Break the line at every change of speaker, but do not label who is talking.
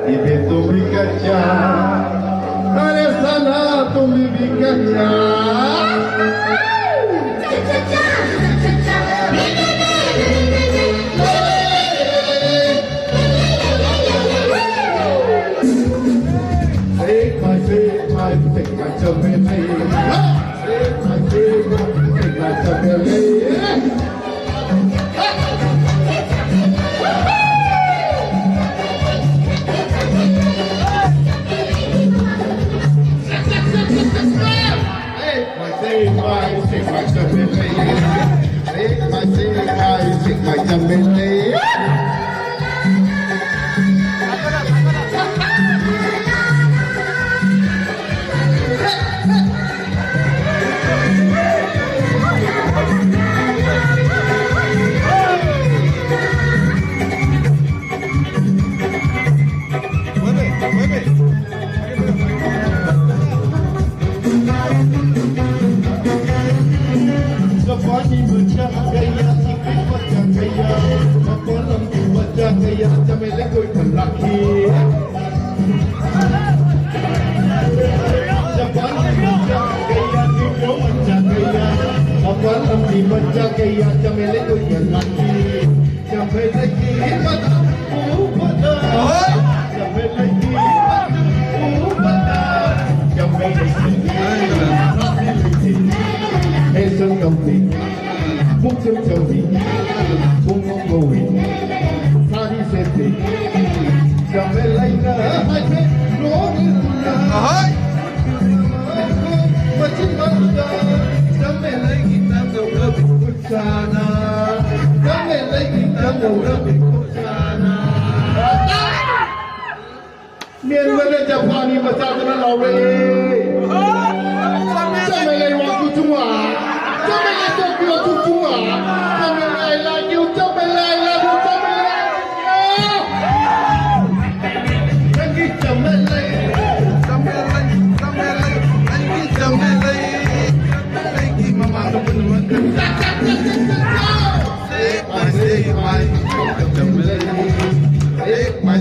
Ibe tumi kacha, are sana tumi bhi kacha. Take my chapeli. Take my chapeli. Take my chapeli. Pani bajja gaya, ikhi bajja gaya, makolam ki bajja gaya, chamele koi thalaki. Pani bajja gaya, ikhi bajja gaya, makolam ki bajja gaya, chamele koi thalaki. Chamele ki bata, bata, chamele ki bata, chamele ki. Hey, son complete. Book some Toby. Boom, boom, going. Party safety. Jamel like that. I said, no, what's in my God? Jamel like it, I'm the rubbish Kuchana. Jamel like it, I'm the rubbish Kuchana. Me and whether Japani was out of the way. Jamel, I want you to walk. Take my